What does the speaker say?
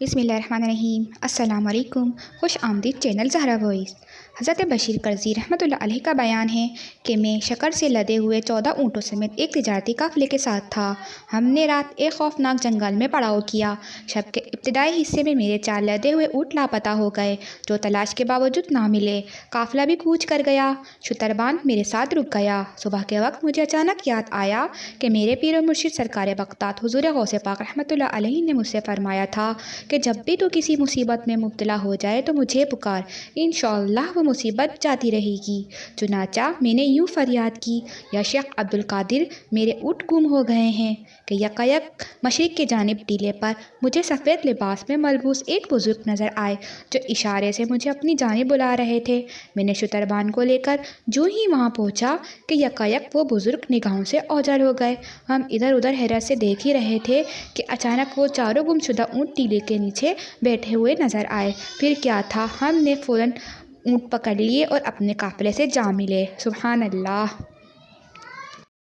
بسم اللہ الرحمن الرحیم۔ السلام علیکم، خوش آمدید چینل زہرا وائس۔ حضرت بشیر کرزی رحمۃ اللہ علیہ کا بیان ہے کہ میں شکر سے لدے ہوئے 14 اونٹوں سمیت ایک تجارتی قافلے کے ساتھ تھا۔ ہم نے رات ایک خوفناک جنگل میں پڑاؤ کیا۔ شب کے ابتدائی حصے میں میرے 4 لدے ہوئے اونٹ لاپتہ ہو گئے، جو تلاش کے باوجود نہ ملے۔ قافلہ بھی کوچ کر گیا۔ شتربان میرے ساتھ رک گیا۔ صبح کے وقت مجھے اچانک یاد آیا کہ میرے پیر و مرشد سرکار بغداد حضور غوث پاک رحمۃ اللہ علیہ نے مجھ سے فرمایا تھا کہ جب بھی تو کسی مصیبت میں مبتلا ہو جائے تو مجھے پکار، انشاءاللہ وہ مصیبت جاتی رہے گی۔ چنانچہ میں نے یوں فریاد کی، یا شیخ عبدالقادر، میرے اونٹ گم ہو گئے ہیں، کہ یکایک مشرق کی جانب ٹیلے پر مجھے سفید لباس میں ملبوس ایک بزرگ نظر آئے، جو اشارے سے مجھے اپنی جانب بلا رہے تھے۔ میں نے شتربان کو لے کر جو ہی وہاں پہنچا کہ یکایک وہ بزرگ نگاہوں سے اوجھل ہو گئے۔ ہم ادھر ادھر حیرت سے دیکھ ہی رہے تھے کہ اچانک وہ چاروں گمشدہ اونٹ ٹیلے کے نیچے بیٹھے ہوئے نظر آئے۔ پھر کیا تھا، ہم نے فوراً اونٹ پکڑ لیے اور اپنے قافلے سے جا ملے۔ سبحان اللہ۔